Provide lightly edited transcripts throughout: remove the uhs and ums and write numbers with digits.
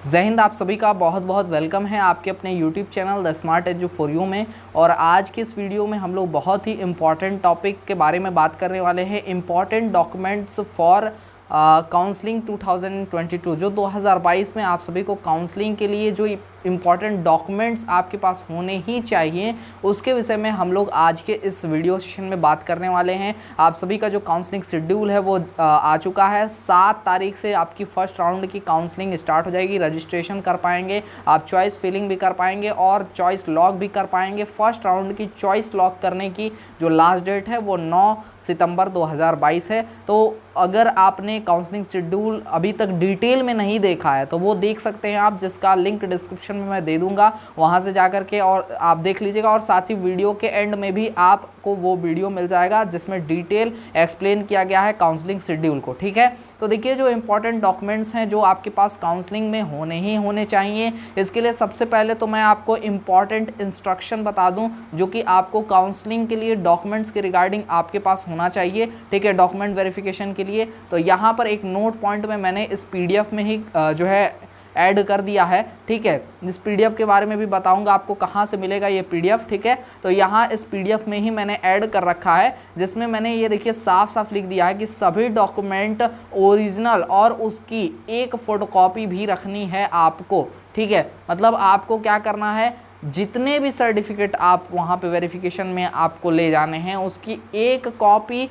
जय हिंद। आप सभी का बहुत बहुत वेलकम है आपके अपने YouTube channel the smart edu for you में। और आज की इस वीडियो में हम लोग बहुत ही इम्पॉर्टेंट टॉपिक के बारे में बात करने वाले हैं। इम्पॉर्टेंट डॉक्यूमेंट्स फॉर काउंसलिंग 2022, जो 2022 में आप सभी को काउंसलिंग के लिए जो इम्पॉर्टेंट डॉक्यूमेंट्स आपके पास होने ही चाहिए, उसके विषय में हम लोग आज के इस वीडियो सेशन में बात करने वाले हैं। आप सभी का जो काउंसलिंग शेड्यूल है वो आ चुका है। 7 तारीख से आपकी फर्स्ट राउंड की काउंसलिंग स्टार्ट हो जाएगी। रजिस्ट्रेशन कर पाएंगे, आप चॉइस फिलिंग भी कर पाएंगे और चॉइस लॉक भी कर पाएंगे। फर्स्ट राउंड की चॉइस लॉक करने की जो लास्ट डेट है वो 9 सितंबर 2022 है। तो अगर आपने काउंसलिंग शेड्यूल अभी तक डिटेल में नहीं देखा है तो वो देख सकते हैं आप, जिसका लिंक डिस्क्रिप्शन में मैं दे दूंगा, वहां से जाकर के और आप देख लीजिएगा। और साथ ही वीडियो के एंड में भी आपको वो वीडियो मिल जाएगा जिसमें डिटेल एक्सप्लेन किया गया है काउंसलिंग शेड्यूल को। ठीक है, तो देखिए जो इंपॉर्टेंट डॉक्यूमेंट्स हैं जो आपके पास काउंसलिंग में होने ही होने चाहिए, इसके लिए सबसे पहले तो मैं आपको इंपॉर्टेंट इंस्ट्रक्शन बता दूं जो कि आपको काउंसलिंग के लिए डॉक्यूमेंट्स के रिगार्डिंग आपके पास होना चाहिए। ठीक है, डॉक्यूमेंट वेरिफिकेशन के लिए तो यहाँ पर एक नोट पॉइंट में मैंने इस पीडीएफ में ही जो है ऐड कर दिया है। ठीक है, इस पीडीएफ के बारे में भी बताऊंगा आपको कहाँ से मिलेगा ये पीडीएफ। ठीक है, तो यहाँ इस पीडीएफ में ही मैंने ऐड कर रखा है, जिसमें मैंने ये देखिए साफ साफ लिख दिया है कि सभी डॉक्यूमेंट ओरिजिनल और उसकी एक फोटोकॉपी भी रखनी है आपको। ठीक है, मतलब आपको क्या करना है, जितने भी सर्टिफिकेट आप वहाँ पे वेरिफिकेशन में आपको ले जाने हैं उसकी एक कॉपी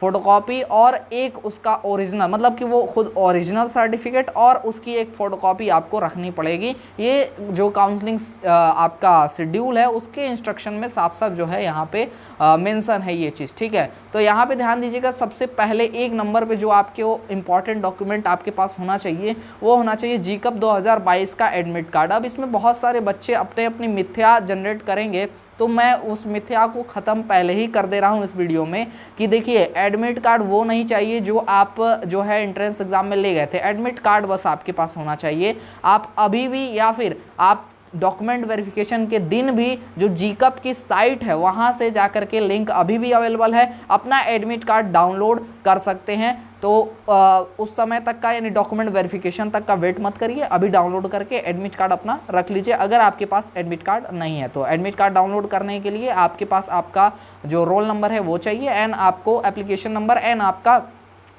फोटोकॉपी और एक उसका ओरिजिनल, मतलब कि वो खुद ओरिजिनल सर्टिफिकेट और उसकी एक फ़ोटोकॉपी आपको रखनी पड़ेगी। ये जो काउंसलिंग आपका शेड्यूल है उसके इंस्ट्रक्शन में साफ साफ जो है यहाँ पे मेंशन है ये चीज़। ठीक है, तो यहाँ पे ध्यान दीजिएगा, सबसे पहले एक नंबर पे जो आपके वो इम्पॉर्टेंट डॉक्यूमेंट आपके पास होना चाहिए वो होना चाहिए जीकअप 2022 का एडमिट कार्ड। अब इसमें बहुत सारे बच्चे अपनी मिथ्या जनरेट करेंगे, तो मैं उस मिथ्या को ख़त्म पहले ही कर दे रहा हूँ इस वीडियो में कि देखिए एडमिट कार्ड वो नहीं चाहिए जो आप जो है एंट्रेंस एग्जाम में ले गए थे। एडमिट कार्ड बस आपके पास होना चाहिए। आप अभी भी या फिर आप डॉक्यूमेंट वेरिफिकेशन के दिन भी जो जीकअप की साइट है वहाँ से जाकर के लिंक अभी भी अवेलेबल है, अपना एडमिट कार्ड डाउनलोड कर सकते हैं। तो उस समय तक का यानी डॉक्यूमेंट वेरिफिकेशन तक का वेट मत करिए, अभी डाउनलोड करके एडमिट कार्ड अपना रख लीजिए। अगर आपके पास एडमिट कार्ड नहीं है तो एडमिट कार्ड डाउनलोड करने के लिए आपके पास आपका जो रोल नंबर है वो चाहिए, एंड आपको एप्लीकेशन नंबर एंड आपका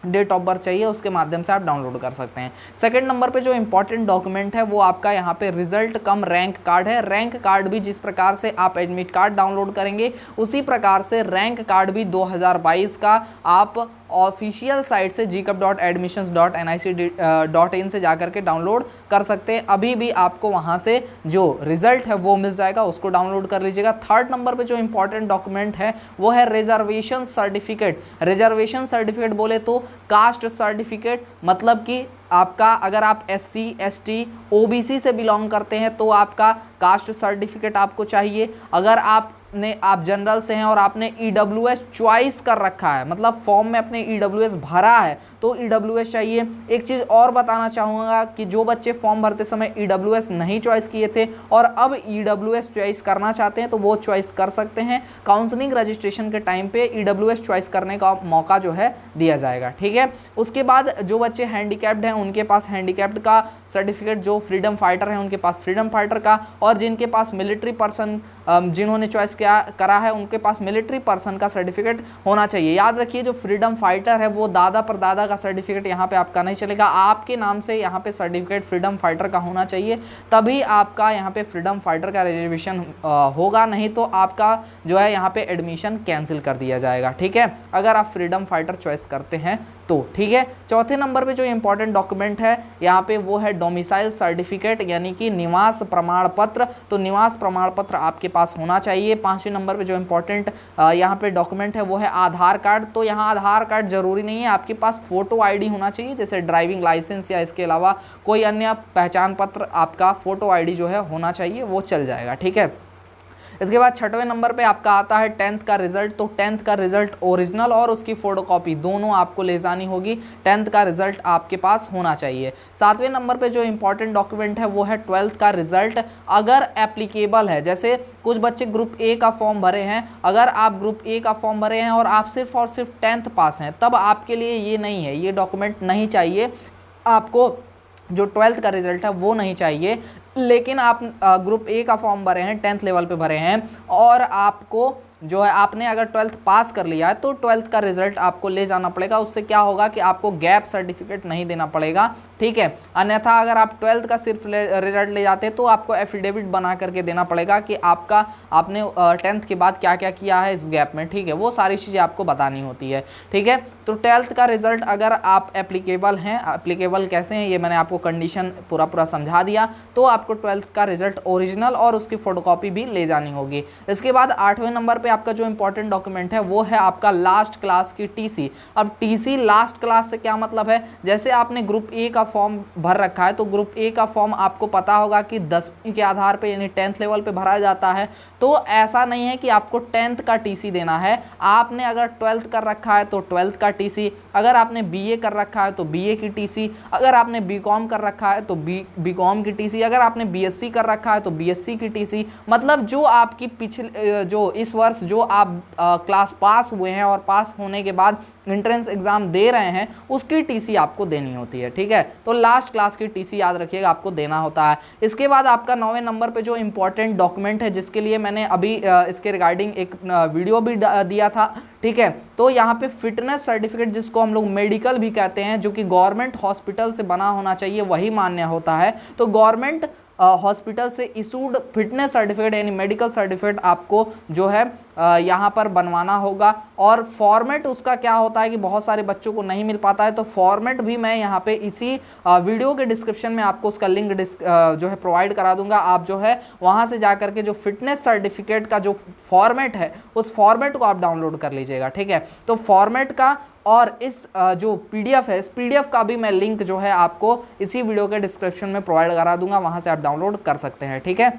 डेट ऑफ बर्थ चाहिए, उसके माध्यम से आप डाउनलोड कर सकते हैं। सेकंड नंबर पे जो इंपॉर्टेंट डॉक्यूमेंट है वो आपका यहाँ पे रिजल्ट कम रैंक कार्ड है। रैंक कार्ड भी जिस प्रकार से आप एडमिट कार्ड डाउनलोड करेंगे उसी प्रकार से रैंक कार्ड भी 2022 का आप ऑफिशियल साइट से gcup.admissions.nic.in से जाकर के डाउनलोड कर सकते हैं। अभी भी आपको वहां से जो रिजल्ट है वो मिल जाएगा, उसको डाउनलोड कर लीजिएगा। थर्ड नंबर पे जो इंपॉर्टेंट डॉक्यूमेंट है वो है रिजर्वेशन सर्टिफिकेट। रिजर्वेशन सर्टिफिकेट बोले तो कास्ट सर्टिफिकेट, मतलब कि आपका अगर आप SC ST OBC से बिलोंग करते हैं तो आपका कास्ट सर्टिफिकेट आपको चाहिए। अगर आप जनरल से हैं और आपने EWS चॉइस कर रखा है, मतलब फॉर्म में अपने EWS भरा है तो EWS चाहिए। एक चीज़ और बताना चाहूँगा कि जो बच्चे फॉर्म भरते समय EWS नहीं चॉइस किए थे और अब EWS चॉइस करना चाहते हैं तो वो चॉइस कर सकते हैं। काउंसलिंग रजिस्ट्रेशन के टाइम पे EWS चॉइस करने का मौका जो है दिया जाएगा। ठीक है, उसके बाद जो बच्चे हैंडीकैप्ड हैं उनके पास हैंडीकैप्ड का सर्टिफिकेट, जो फ्रीडम फाइटर हैं उनके पास फ्रीडम फाइटर का, और जिनके पास मिलिट्री पर्सन जिन्होंने चॉइस करा है उनके पास मिलिट्री पर्सन का सर्टिफिकेट होना चाहिए। याद रखिए जो फ्रीडम फाइटर है वो दादा परदादा का सर्टिफिकेट यहाँ पे आपका नहीं चलेगा, आपके नाम से यहाँ पे सर्टिफिकेट फ्रीडम फाइटर का होना चाहिए, तभी आपका यहाँ पे फ्रीडम फाइटर का रिजर्वेशन होगा, नहीं तो आपका जो है यहाँ पे एडमिशन कैंसिल कर दिया जाएगा। ठीक है, अगर आप फ्रीडम फाइटर चॉइस करते हैं तो। ठीक है, चौथे नंबर पे जो इंपॉर्टेंट डॉक्यूमेंट है यहाँ पे वो है डोमिसाइल सर्टिफिकेट, यानी कि निवास प्रमाण पत्र। तो निवास प्रमाण पत्र आपके पास होना चाहिए। पांचवें नंबर पे जो इंपॉर्टेंट यहाँ पे डॉक्यूमेंट है वो है आधार कार्ड। तो यहाँ आधार कार्ड जरूरी नहीं है, आपके पास फोटो ID होना चाहिए, जैसे ड्राइविंग लाइसेंस या इसके अलावा कोई अन्य पहचान पत्र आपका फोटो ID जो है होना चाहिए, वो चल जाएगा। ठीक है, इसके बाद छठवें नंबर पे आपका आता है 10th का रिजल्ट। तो 10th का रिजल्ट ओरिजिनल और उसकी फोटोकॉपी दोनों आपको ले जानी होगी। 10th का रिजल्ट आपके पास होना चाहिए। सातवें नंबर पे जो इंपॉर्टेंट डॉक्यूमेंट है वो है 12th का रिजल्ट, अगर एप्लीकेबल है। जैसे कुछ बच्चे ग्रुप A का फॉर्म भरे हैं, अगर आप ग्रुप A का फॉर्म भरे हैं और आप सिर्फ और सिर्फ 10th पास हैं, तब आपके लिए ये नहीं है, ये डॉक्यूमेंट नहीं चाहिए। आपको जो 12th का रिजल्ट है वो नहीं चाहिए। लेकिन आप ग्रुप ए का फॉर्म भरे हैं, 10th लेवल पे भरे हैं, और आपको जो है आपने अगर 12th पास कर लिया है तो 12th का रिजल्ट आपको ले जाना पड़ेगा। उससे क्या होगा कि आपको गैप सर्टिफिकेट नहीं देना पड़ेगा, ठीक है। अन्यथा अगर आप 12th का सिर्फ रिजल्ट ले जाते हैं तो आपको एफिडेविट बना करके देना पड़ेगा कि आपने 10th के बाद क्या क्या किया है इस गैप में, ठीक है। वो सारी चीज़ें आपको बतानी होती है, ठीक है। तो 12th का रिजल्ट अगर आप एप्लीकेबल हैं, एप्लीकेबल कैसे हैं ये मैंने आपको कंडीशन पूरा समझा दिया, तो आपको 12th का रिजल्ट ओरिजिनल और उसकी फोटोकॉपी भी ले जानी होगी। इसके बाद 8वें नंबर पे आपका जो इंपॉर्टेंट डॉक्यूमेंट है वो है आपका लास्ट क्लास की टीसी। अब टीसी लास्ट क्लास से क्या मतलब है, जैसे आपने ग्रुप ए का फॉर्म भर रखा है तो ग्रुप ए का फॉर्म आपको पता होगा कि 10वीं के आधार पे यानी 10th लेवल पे भरा जाता है। तो ऐसा नहीं है कि आपको 10th का टीसी देना है। आपने अगर 12th कर रखा है तो 12th का टीसी, अगर आपने बीए कर रखा है तो बीए की टीसी, अगर आपने बीकॉम कर रखा है तो बीकॉम की टीसी, अगर आपने बीएससी कर रखा है तो बीएससी की टीसी। मतलब जो आपकी पिछले जो इस वर्ष जो आप क्लास पास हुए हैं और पास होने के बाद एंट्रेंस एग्जाम दे रहे हैं उसकी टीसी आपको देनी होती है, ठीक है। तो लास्ट क्लास की टीसी याद रखिएगा आपको देना होता है। इसके बाद आपका 9वें नंबर पे जो इंपॉर्टेंट डॉक्यूमेंट है, जिसके लिए मैंने अभी इसके रिगार्डिंग एक वीडियो भी दिया था, ठीक है। तो यहाँ पे फिटनेस सर्टिफिकेट, जिसको हम लोग मेडिकल भी कहते हैं, जो कि गवर्नमेंट हॉस्पिटल से बना होना चाहिए, वही मान्य होता है। तो गवर्नमेंट हॉस्पिटल से इशूड फिटनेस सर्टिफिकेट यानी मेडिकल सर्टिफिकेट आपको जो है यहाँ पर बनवाना होगा। और फॉर्मेट उसका क्या होता है कि बहुत सारे बच्चों को नहीं मिल पाता है, तो फॉर्मेट भी मैं यहाँ पे इसी वीडियो के डिस्क्रिप्शन में आपको उसका लिंक जो है प्रोवाइड करा दूंगा। आप जो है वहाँ से जा करके जो फिटनेस सर्टिफिकेट का जो फॉर्मेट है उस फॉर्मेट को आप डाउनलोड कर लीजिएगा, ठीक है। तो फॉर्मेट का और इस जो पीडीएफ है, इस पीडीएफ का भी मैं लिंक जो है आपको इसी वीडियो के डिस्क्रिप्शन में प्रोवाइड करा दूंगा, वहाँ से आप डाउनलोड कर सकते हैं, ठीक है।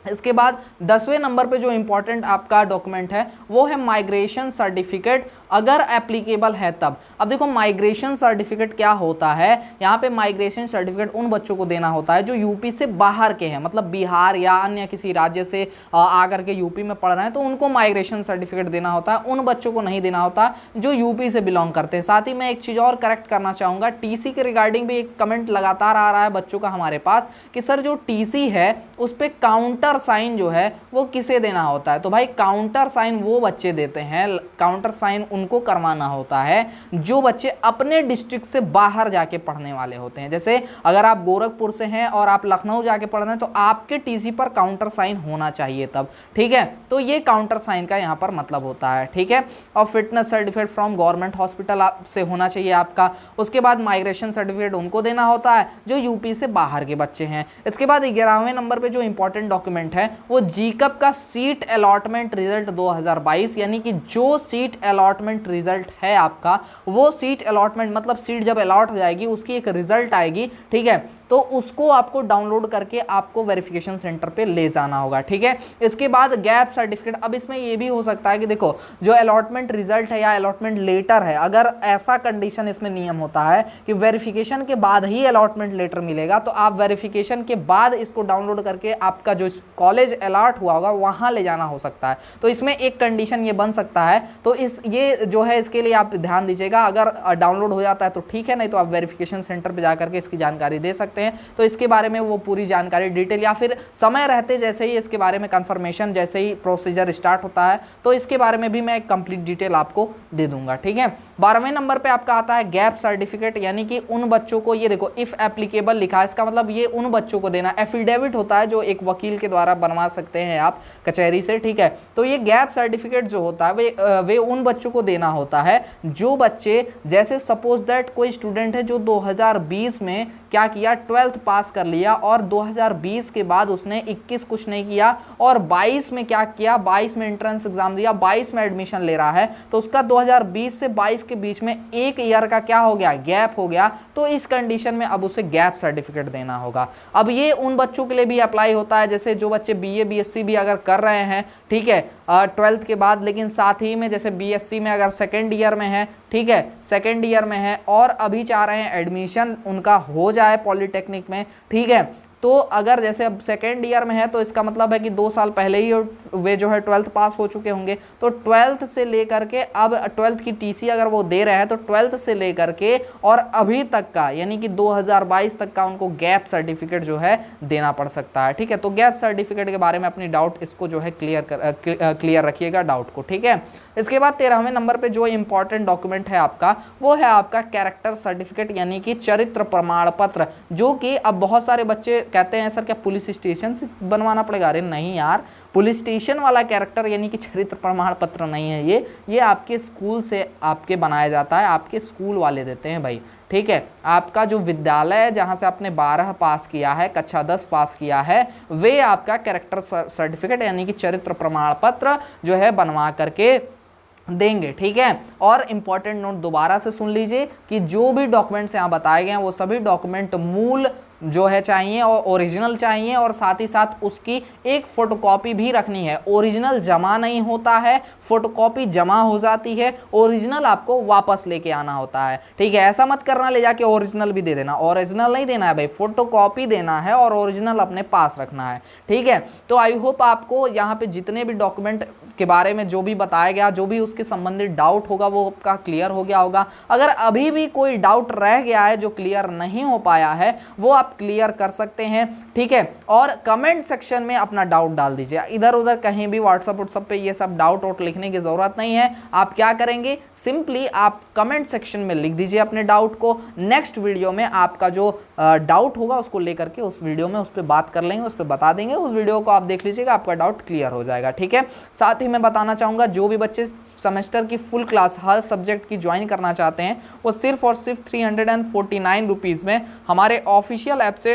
इसके बाद 10वें नंबर पे जो इंपॉर्टेंट आपका डॉक्यूमेंट है वो है माइग्रेशन सर्टिफिकेट, अगर एप्लीकेबल है तब। अब देखो माइग्रेशन सर्टिफिकेट क्या होता है, यहाँ पे माइग्रेशन सर्टिफिकेट उन बच्चों को देना होता है जो यूपी से बाहर के हैं, मतलब बिहार या अन्य किसी राज्य से आकर के यूपी में पढ़ रहे हैं, तो उनको माइग्रेशन सर्टिफिकेट देना होता है। उन बच्चों को नहीं देना होता जो यूपी से बिलोंग करते हैं। साथ ही मैं एक चीज़ और करेक्ट करना चाहूँगा, टीसी के रिगार्डिंग भी एक कमेंट लगातार आ रहा है बच्चों का हमारे पास कि सर जो टीसी है उस पर काउंटर साइन जो है वो किसे देना होता है। तो भाई काउंटर साइन वो बच्चे देते हैं, काउंटर साइन उनको करवाना होता है जो बच्चे अपने डिस्ट्रिक्ट से बाहर जाके पढ़ने वाले होते हैं। जैसे अगर आप गोरखपुर से हैं और आप लखनऊ जाके पढ़ रहे हैं तो आपके टीसी पर काउंटर साइन होना चाहिए तब, ठीक है। तो ये काउंटर साइन का यहाँ पर मतलब होता है, ठीक है। और fitness certificate from government hospital से होना चाहिए आपका। उसके बाद माइग्रेशन सर्टिफिकेट उनको देना होता है जो यूपी से बाहर के बच्चे हैं। इसके बाद 11वें नंबर पे जो इंपॉर्टेंट डॉक्यूमेंट है वो जीकअप का सीट अलॉटमेंट रिजल्ट 2022, यानी कि जो सीट अलॉटमेंट रिजल्ट है आपका, वो सीट अलॉटमेंट मतलब सीट जब अलॉट हो जाएगी उसकी एक रिजल्ट आएगी, ठीक है। तो उसको आपको डाउनलोड करके आपको वेरिफिकेशन सेंटर पे ले जाना होगा, ठीक है। इसके बाद गैप सर्टिफिकेट, अब इसमें ये भी हो सकता है कि देखो जो अलॉटमेंट रिजल्ट है या अलॉटमेंट लेटर है, अगर ऐसा कंडीशन इसमें नियम होता है कि वेरिफिकेशन के बाद ही अलॉटमेंट लेटर मिलेगा, तो आप वेरिफिकेशन के बाद इसको डाउनलोड करके आपका जो कॉलेज अलॉट हुआ होगा वहाँ ले जाना हो सकता है। तो इसमें एक कंडीशन ये बन सकता है, तो ये जो है इसके लिए आप ध्यान दीजिएगा। अगर डाउनलोड हो जाता है तो ठीक है, नहीं तो आप वेरिफिकेशन सेंटर पर जा करके इसकी जानकारी दे सकते हैं। तो इसके बारे में वो पूरी जानकारी डिटेल या फिर समय रहते जैसे ही इसके बारे में कंफर्मेशन, जैसे ही प्रोसीजर स्टार्ट होता है तो इसके बारे में भी मैं कंप्लीट डिटेल आपको दे दूंगा, ठीक है। 12वें नंबर पे आपका आता है गैप सर्टिफिकेट, यानी कि उन बच्चों को, ये देखो इफ एप्लीकेबल लिखा है, इसका मतलब ये उन बच्चों को देना। एफिडेविट होता है जो एक वकील के द्वारा बनवा सकते हैं आप कचहरी से, ठीक है। तो ये गैप सर्टिफिकेट जो होता है वे उन बच्चों को देना होता है जो बच्चे, जैसे सपोज दैट कोई स्टूडेंट है जो 2020 में क्या किया, 12th पास कर लिया और 2020 के बाद उसने 21 कुछ नहीं किया और 22 में क्या किया, 22 में एंट्रेंस एग्जाम दिया, 22 में एडमिशन ले रहा है, तो उसका 2020 से 22 के बीच में एक ईयर का क्या हो गया, गैप हो गया। तो इस कंडीशन में अब उसे गैप सर्टिफिकेट देना होगा। अब ये उन बच्चों के लिए भी अप्लाई होता है जैसे जो बच्चे बीए बीएससी भी अगर कर रहे हैं, ठीक है, 12th के बाद, लेकिन साथ ही में जैसे बीएससी में अगर सेकेंड ईयर में है, ठीक है, सेकेंड ईयर में है और अभी चाह रहे हैं एडमिशन उनका हो जाए पॉलिटेक्निक में, ठीक है, तो अगर जैसे अब सेकेंड ईयर में है तो इसका मतलब है कि 2 साल पहले ही वे जो है 12th पास हो चुके होंगे। तो 12th से लेकर के अब 12th की टीसी अगर वो दे रहे हैं तो 12th से लेकर के और अभी तक का यानी कि 2022 तक का उनको गैप सर्टिफिकेट जो है देना पड़ सकता है। ठीक है, तो गैप सर्टिफिकेट के बारे में अपनी डाउट इसको जो है क्लियर रखिएगा डाउट को। ठीक है, इसके बाद 13वें नंबर पे जो इंपॉर्टेंट डॉक्यूमेंट है आपका वो है आपका कैरेक्टर सर्टिफिकेट यानी कि चरित्र प्रमाण पत्र, जो कि अब बहुत सारे बच्चे कहते हैं सर क्या पुलिस स्टेशन से बनवाना पड़ेगा। अरे नहीं यार, पुलिस स्टेशन वाला कैरेक्टर यानी कि चरित्र प्रमाण पत्र नहीं है ये आपके स्कूल से आपके बनाया जाता है, आपके स्कूल वाले देते हैं भाई। ठीक है, आपका जो विद्यालय है जहाँ से आपने 12 पास किया है, कक्षा 10 पास किया है, वे आपका कैरेक्टर सर्टिफिकेट यानी कि चरित्र प्रमाण पत्र जो है बनवा करके देंगे। ठीक है, और इंपॉर्टेंट नोट दोबारा से सुन लीजिए कि जो भी डॉक्यूमेंट्स यहाँ बताए गए हैं वो सभी डॉक्यूमेंट मूल जो है चाहिए और ओरिजिनल चाहिए, और साथ ही साथ उसकी एक फोटोकॉपी भी रखनी है। ओरिजिनल जमा नहीं होता है, फोटोकॉपी जमा हो जाती है, ओरिजिनल आपको वापस लेके आना होता है। ठीक है, ऐसा मत करना ले जाके ओरिजिनल भी दे देना, ओरिजिनल नहीं देना है भाई, फोटोकॉपी देना है और ओरिजिनल अपने पास रखना है। ठीक है, तो आई होप आपको यहाँ पे जितने भी डॉक्यूमेंट के बारे में जो भी बताया गया, जो भी उसके संबंधित डाउट होगा वो आपका क्लियर हो गया होगा। अगर अभी भी कोई डाउट रह गया है जो क्लियर नहीं हो पाया है वो आप क्लियर कर सकते हैं। ठीक है, और कमेंट सेक्शन में अपना डाउट डाल दीजिए, इधर उधर कहीं भी व्हाट्सएप पे ये सब डाउट लिखने की जरूरत नहीं है। आप क्या करेंगे, सिंपली आप कमेंट सेक्शन में लिख दीजिए अपने डाउट को। नेक्स्ट वीडियो में आपका जो डाउट होगा उसको लेकर के उस वीडियो में उस पर बात कर लेंगे, उस पर बता देंगे। उस वीडियो को आप देख लीजिएगा, आपका डाउट क्लियर हो जाएगा। ठीक है, साथ ही मैं बताना चाहूँगा जो भी बच्चे सेमेस्टर की फुल क्लास हर सब्जेक्ट की ज्वाइन करना चाहते हैं वो सिर्फ और सिर्फ 349 रुपीज़ में हमारे ऑफिशियल ऐप से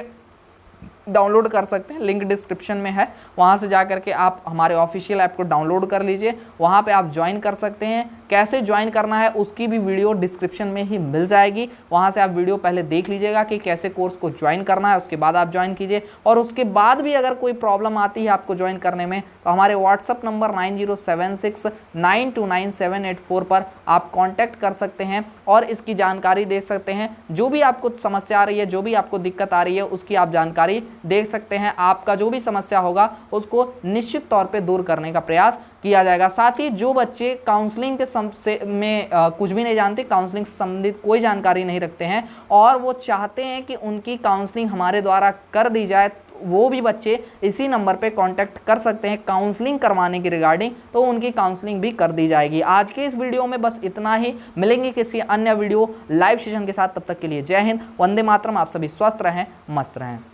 डाउनलोड कर सकते हैं। लिंक डिस्क्रिप्शन में है, वहाँ से जा करके आप हमारे ऑफिशियल ऐप को डाउनलोड कर लीजिए, वहाँ पे आप ज्वाइन कर सकते हैं। कैसे ज्वाइन करना है उसकी भी वीडियो डिस्क्रिप्शन में ही मिल जाएगी, वहाँ से आप वीडियो पहले देख लीजिएगा कि कैसे कोर्स को ज्वाइन करना है, उसके बाद आप ज्वाइन कीजिए। और उसके बाद भी अगर कोई प्रॉब्लम आती है आपको ज्वाइन करने में तो हमारे व्हाट्सअप नंबर 9076929784 पर आप कॉन्टैक्ट कर सकते हैं और इसकी जानकारी दे सकते हैं। जो भी आपको समस्या आ रही है, जो भी आपको दिक्कत आ रही है उसकी आप जानकारी देख सकते हैं। आपका जो भी समस्या होगा उसको निश्चित तौर पे दूर करने का प्रयास किया जाएगा। साथ ही जो बच्चे काउंसलिंग के में कुछ भी नहीं जानते, काउंसलिंग से संबंधित कोई जानकारी नहीं रखते हैं और वो चाहते हैं कि उनकी काउंसलिंग हमारे द्वारा कर दी जाए, वो भी बच्चे इसी नंबर पे कांटेक्ट कर सकते हैं काउंसलिंग करवाने की रिगार्डिंग, तो उनकी काउंसलिंग भी कर दी जाएगी। आज के इस वीडियो में बस इतना ही, मिलेंगे किसी अन्य वीडियो लाइव सेशन के साथ। तब तक के लिए जय हिंद, वंदे मातरम। आप सभी स्वस्थ रहें, मस्त रहें।